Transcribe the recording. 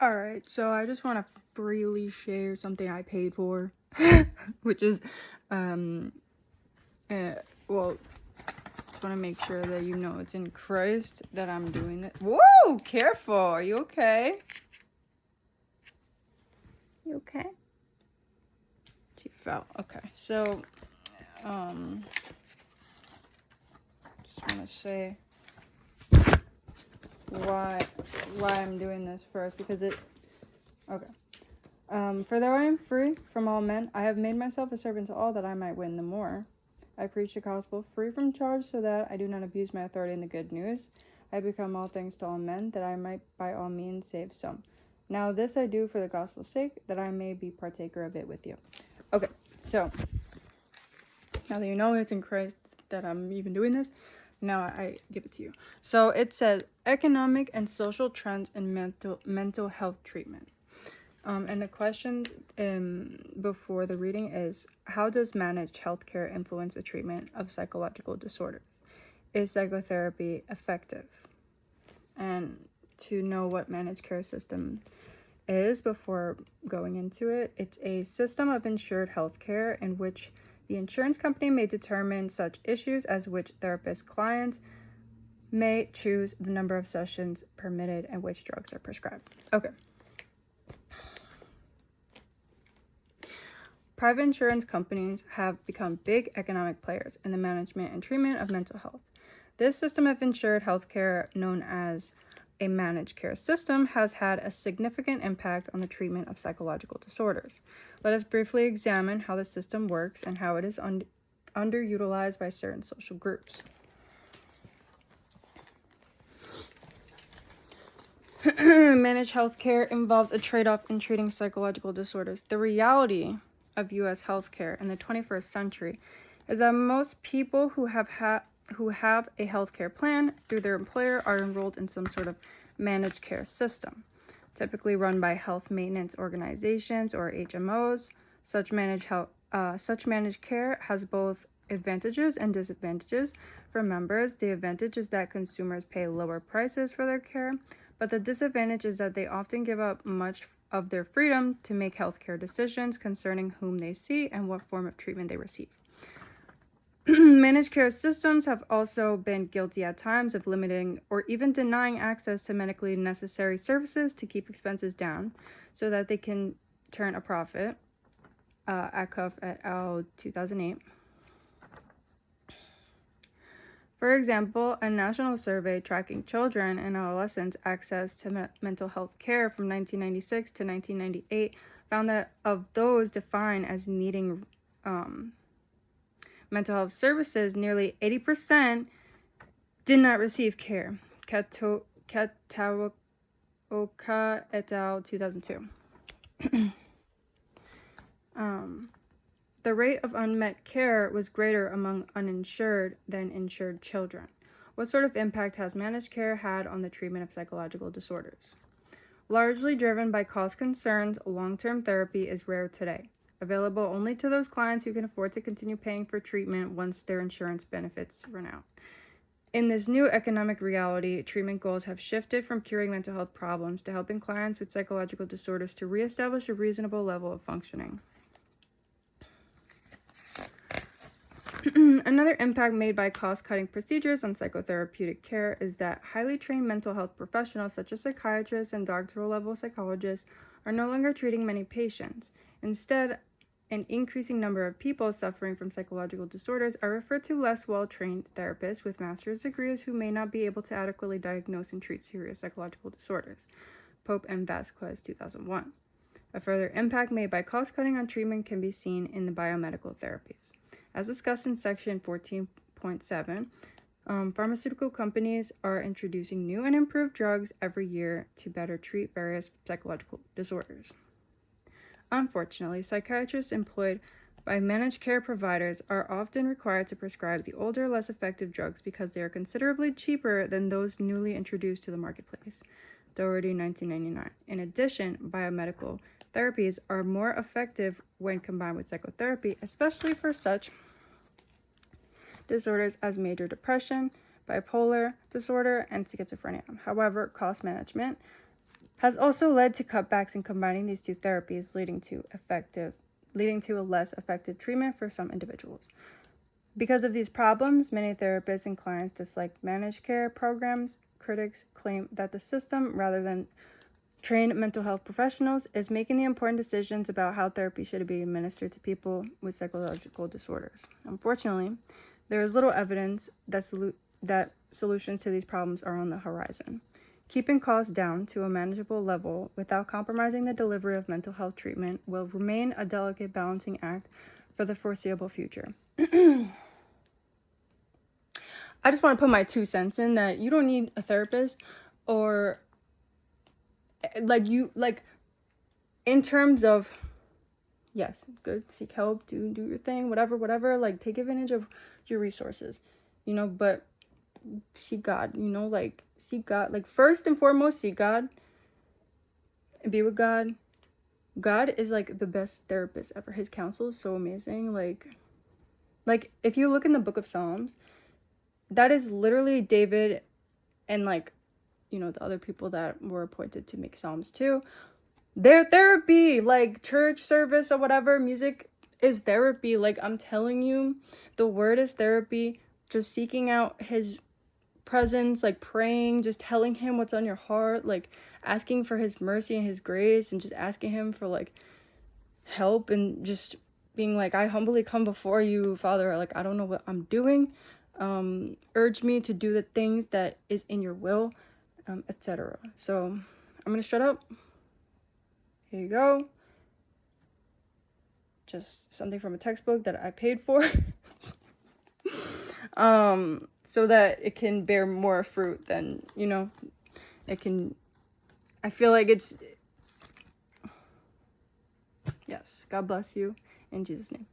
All right, so I just want to freely share something I paid for, which is, well, just want to make sure that you know it's in Christ that I'm doing it. Whoa, careful. Are you okay? You okay? She fell. Okay, so, just want to say why I'm doing this first, because okay. For though I am free from all men, I have made myself a servant to all, that I might win the more. I preach the gospel free from charge, so that I do not abuse my authority in the good news. I become all things to all men, that I might by all means save some. Now this I do for the gospel's sake, that I may be partaker of it with you. Okay, so now that you know it's in Christ that I'm even doing this, now I give it to you. So it says economic and social trends in mental health treatment. And the questions before the reading is, how does managed healthcare influence the treatment of psychological disorder? Is psychotherapy effective? And to know what managed care system is before going into it, it's a system of insured healthcare in which the insurance company may determine such issues as which therapist clients may choose, the number of sessions permitted, and which drugs are prescribed. Okay. Private insurance companies have become big economic players in the management and treatment of mental health. This system of insured healthcare, known as a managed care system, has had a significant impact on the treatment of psychological disorders. Let us briefly examine how the system works and how it is underutilized by certain social groups. Managed healthcare involves a trade-off in treating psychological disorders. The reality of U.S. healthcare in the 21st century is that most people who have a healthcare plan through their employer are enrolled in some sort of managed care system, typically run by health maintenance organizations or HMOs. Such managed care has both advantages and disadvantages for members. The advantage is that consumers pay lower prices for their care, but the disadvantage is that they often give up much of their freedom to make healthcare decisions concerning whom they see and what form of treatment they receive. Managed care systems have also been guilty at times of limiting or even denying access to medically necessary services to keep expenses down so that they can turn a profit. Acuff et al. 2008. For example, a national survey tracking children and adolescents' access to mental health care from 1996 to 1998 found that of those defined as needing mental health services, nearly 80% did not receive care. Kataoka et al. 2002. The rate of unmet care was greater among uninsured than insured children. What sort of impact has managed care had on the treatment of psychological disorders? Largely driven by cost concerns, long-term therapy is rare today, available only to those clients who can afford to continue paying for treatment once their insurance benefits run out. In this new economic reality, treatment goals have shifted from curing mental health problems to helping clients with psychological disorders to reestablish a reasonable level of functioning. Another impact made by cost-cutting procedures on psychotherapeutic care is that highly trained mental health professionals such as psychiatrists and doctoral-level psychologists are no longer treating many patients. Instead, an increasing number of people suffering from psychological disorders are referred to less well-trained therapists with master's degrees who may not be able to adequately diagnose and treat serious psychological disorders. Pope and Vasquez, 2001. A further impact made by cost-cutting on treatment can be seen in the biomedical therapies. As discussed in section 14.7, pharmaceutical companies are introducing new and improved drugs every year to better treat various psychological disorders. Unfortunately, psychiatrists employed by managed care providers are often required to prescribe the older, less effective drugs because they are considerably cheaper than those newly introduced to the marketplace. Doherty, 1999. In addition, biomedical therapies are more effective when combined with psychotherapy, especially for such disorders as major depression, bipolar disorder, and schizophrenia. However, cost management has also led to cutbacks in combining these two therapies, leading to a less effective treatment for some individuals. Because of these problems, many therapists and clients dislike managed care programs. Critics claim that the system, rather than trained mental health professionals, is making the important decisions about how therapy should be administered to people with psychological disorders. Unfortunately, there is little evidence that solutions to these problems are on the horizon. Keeping costs down to a manageable level without compromising the delivery of mental health treatment will remain a delicate balancing act for the foreseeable future. I just want to put my 2 cents in that you don't need a therapist, or in terms of, yes, good, seek help, do your thing, whatever, like take advantage of your resources, but seek God, seek God, like first and foremost, seek God and be with God. God is like the best therapist ever. His counsel is so amazing. Like if you look in the book of Psalms, that is literally David and the other people that were appointed to make Psalms too. Their therapy, like church service or whatever, music is therapy. Like I'm telling you, the word is therapy. Just seeking out his presence, like praying, just telling him what's on your heart, like asking for his mercy and his grace, and just asking him for like help, and just being like, I humbly come before you, Father, like I don't know what I'm doing, urge me to do the things that is in your will, etc. So I'm gonna shut up. Here you go. Just something from a textbook that I paid for. So that it can bear more fruit than, it can, I feel like it's, yes, God bless you in Jesus' name.